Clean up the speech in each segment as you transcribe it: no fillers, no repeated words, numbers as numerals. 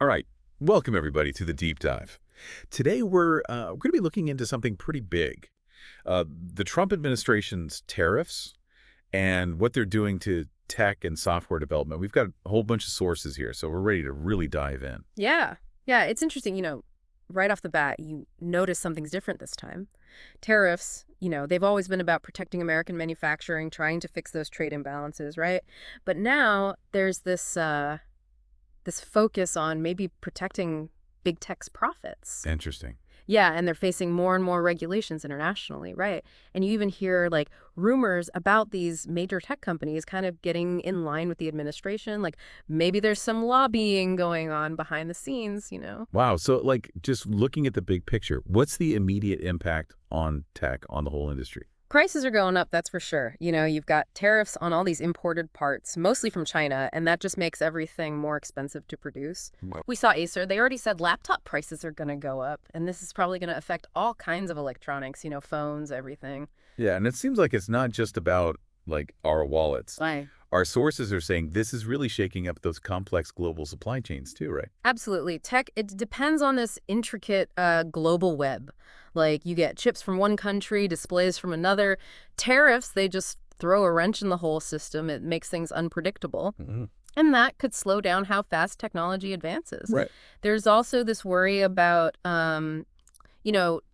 All right, welcome everybody to the deep dive. Today we're going to be looking into something pretty big. The Trump administration's tariffs and what they're doing to tech and software development. We've got a whole bunch of sources here, so we're ready to really dive in. Yeah. Yeah, it's interesting, right off the bat, you notice something's different this time. Tariffs, they've always been about protecting American manufacturing, trying to fix those trade imbalances, right? But now there's this focus on maybe protecting big tech's profits. Interesting. Yeah, and they're facing more and more regulations internationally, right? And you even hear like rumors about these major tech companies kind of getting in line with the administration. Like maybe there's some lobbying going on behind the scenes. Wow, so like just looking at the big picture, what's the immediate impact on tech, on the whole industry? Prices are going up, that's for sure. You've got tariffs on all these imported parts, mostly from China, and that just makes everything more expensive to produce. Well, We saw Acer, they already said laptop prices are going to go up, and this is probably going to affect all kinds of electronics, phones, everything. yeah, and it seems like it's not just about like our wallets. Right. Our sources are saying this is really shaking up those complex global supply chains too, right? Absolutely. Tech, it depends on this intricate global web. Like you get chips from one country, displays from another. Tariffs, they just throw a wrench in the whole system. It makes things unpredictable. Hmm. And that could slow down how fast technology advances. Right. There's also this worry about,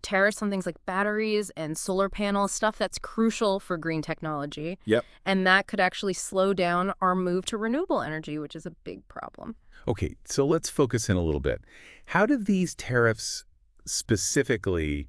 tariffs on things like batteries and solar panels, stuff that's crucial for green technology. Yep. And that could actually slow down our move to renewable energy, which is a big problem. Okay, so let's focus in a little bit. How do these tariffs specifically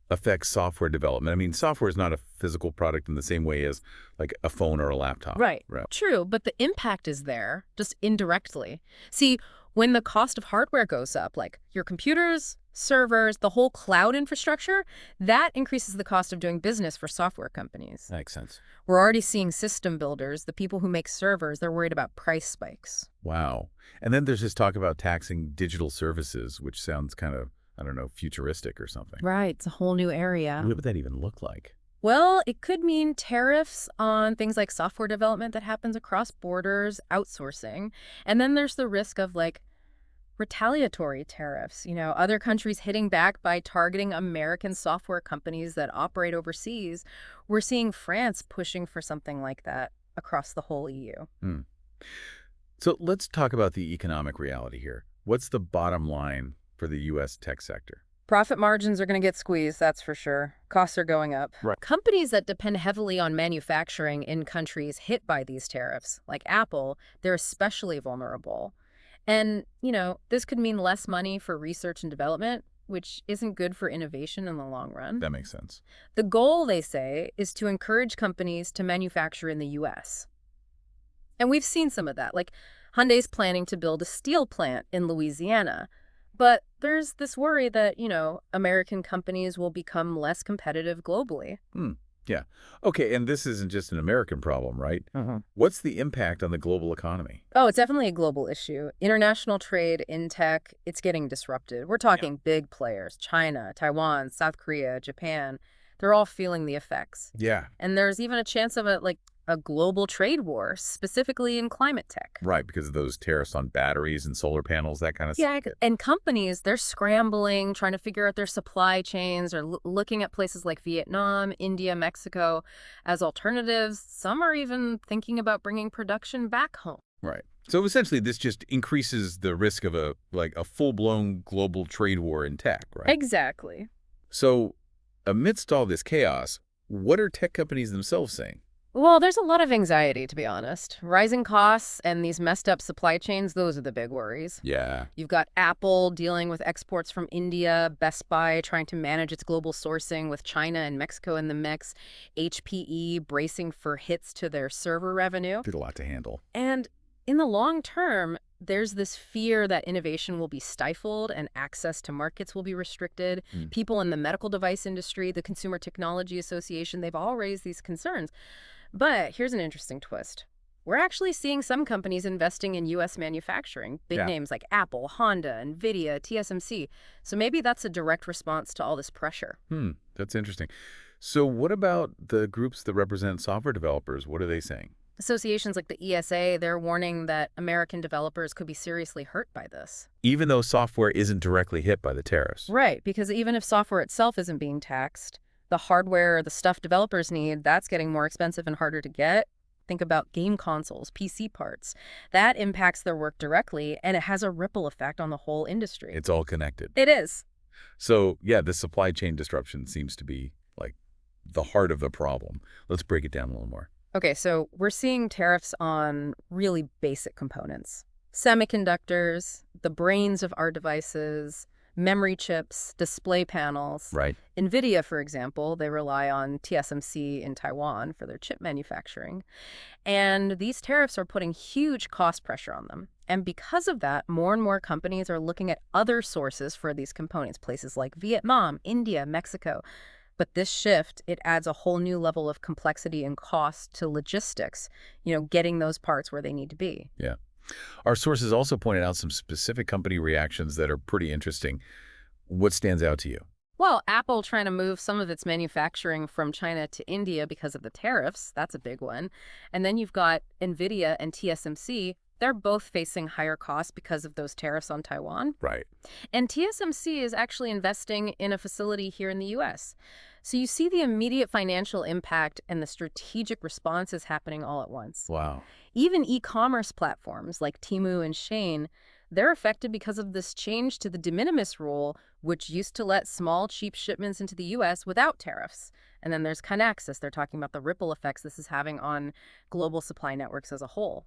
affect software development? I mean, software is not a physical product in the same way as like a phone or a laptop. Right. Right. True, but the impact is there, just indirectly. See, when the cost of hardware goes up, like your computers, servers, the whole cloud infrastructure, that increases the cost of doing business for software companies. That makes sense. We're already seeing system builders, the people who make servers, they're worried about price spikes. Wow. And then there's this talk about taxing digital services, which sounds kind of, I don't know, futuristic or something. Right, it's a whole new area. What would that even look like? Well, it could mean tariffs on things like software development that happens across borders, outsourcing. And then there's the risk of like retaliatory tariffs, other countries hitting back by targeting American software companies that operate overseas. We're seeing France pushing for something like that across the whole EU. Hmm. So let's talk about the economic reality here. What's the bottom line for the U.S. tech sector? Profit margins are going to get squeezed, that's for sure. Costs are going up. Right. Companies that depend heavily on manufacturing in countries hit by these tariffs, like Apple, they're especially vulnerable. And, this could mean less money for research and development, which isn't good for innovation in the long run. That makes sense. The goal, they say, is to encourage companies to manufacture in the U.S. And we've seen some of that. Like Hyundai's planning to build a steel plant in Louisiana. But there's this worry that, American companies will become less competitive globally. Yeah. Okay, and this isn't just an American problem, right? What's the impact on the global economy? Oh, it's definitely a global issue. International trade in tech, it's getting disrupted. We're talking big players, China, Taiwan, South Korea, Japan. They're all feeling the effects. Yeah. And there's even a chance of a global trade war, specifically in climate tech. Right, because of those tariffs on batteries and solar panels, that kind of Yeah, stuff. and companies, they're scrambling, trying to figure out their supply chains or looking at places like Vietnam, India, Mexico as alternatives. Some are even thinking about bringing production back home. Right. So essentially, this just increases the risk of a full-blown global trade war in tech, right? Exactly. So amidst all this chaos, what are tech companies themselves saying? Well, there's a lot of anxiety, to be honest. Rising costs and these messed up supply chains, those are the big worries. Yeah. You've got Apple dealing with exports from India, Best Buy trying to manage its global sourcing with China and Mexico in the mix, HPE bracing for hits to their server revenue. Did a lot to handle. And in the long term, there's this fear that innovation will be stifled and access to markets will be restricted. People in the medical device industry, the Consumer Technology Association, they've all raised these concerns. But here's an interesting twist. We're actually seeing some companies investing in U.S. manufacturing, big names like Apple, Honda, NVIDIA, TSMC. So maybe that's a direct response to all this pressure. That's interesting. So what about the groups that represent software developers? What are they saying? Associations like the ESA, they're warning that American developers could be seriously hurt by this. Even though software isn't directly hit by the tariffs. Right, because even if software itself isn't being taxed, the hardware, the stuff developers need, that's getting more expensive and harder to get. Think about game consoles, PC parts. That impacts their work directly, and it has a ripple effect on the whole industry. It's all connected. It is. So, yeah, the supply chain disruption seems to be like the heart of the problem. Let's break it down a little more. Okay, so we're seeing tariffs on really basic components. Semiconductors, the brains of our devices, memory chips, display panels. Right. NVIDIA, for example, they rely on TSMC in Taiwan for their chip manufacturing. And these tariffs are putting huge cost pressure on them. And because of that, more and more companies are looking at other sources for these components, places like Vietnam, India, Mexico. But this shift, it adds a whole new level of complexity and cost to logistics, getting those parts where they need to be. Yeah. Our sources also pointed out some specific company reactions that are pretty interesting. What stands out to you? Well, Apple trying to move some of its manufacturing from China to India because of the tariffs. That's a big one. And then you've got NVIDIA and TSMC. They're both facing higher costs because of those tariffs on Taiwan. Right. And TSMC is actually investing in a facility here in the U.S. So you see the immediate financial impact and the strategic responses happening all at once. Wow. Even e-commerce platforms like Temu and Shein, they're affected because of this change to the de minimis rule, which used to let small, cheap shipments into the U.S. without tariffs. And then there's Kinaxis. They're talking about the ripple effects this is having on global supply networks as a whole.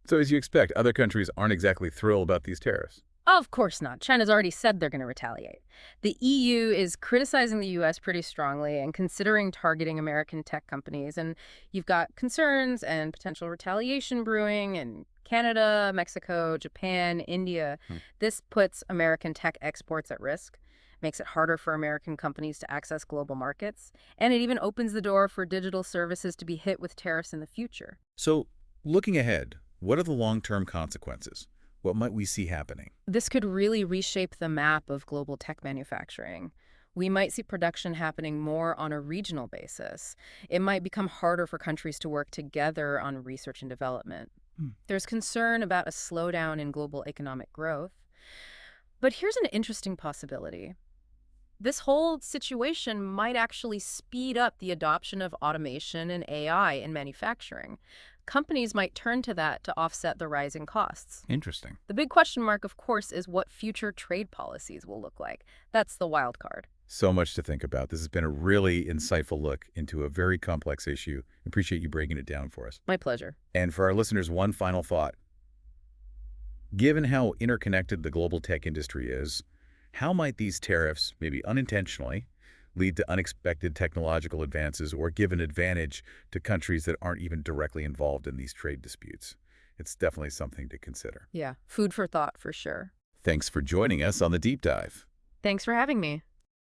So as you expect, other countries aren't exactly thrilled about these tariffs. Of course not. China's already said they're going to retaliate. The EU is criticizing the U.S. pretty strongly and considering targeting American tech companies. And you've got concerns and potential retaliation brewing in Canada, Mexico, Japan, India. This puts American tech exports at risk, makes it harder for American companies to access global markets, and it even opens the door for digital services to be hit with tariffs in the future. So looking ahead, what are the long-term consequences? What might we see happening? This could really reshape the map of global tech manufacturing. We might see production happening more on a regional basis. It might become harder for countries to work together on research and development. There's concern about a slowdown in global economic growth. But here's an interesting possibility. This whole situation might actually speed up the adoption of automation and AI in manufacturing. Companies might turn to that to offset the rising costs. Interesting. The big question mark, of course, is what future trade policies will look like. That's the wild card. So much to think about. This has been a really insightful look into a very complex issue. Appreciate you breaking it down for us. My pleasure. And for our listeners, one final thought. Given how interconnected the global tech industry is, how might these tariffs, maybe unintentionally, lead to unexpected technological advances or give an advantage to countries that aren't even directly involved in these trade disputes? It's definitely something to consider. Yeah, food for thought for sure. Thanks for joining us on The Deep Dive. Thanks for having me.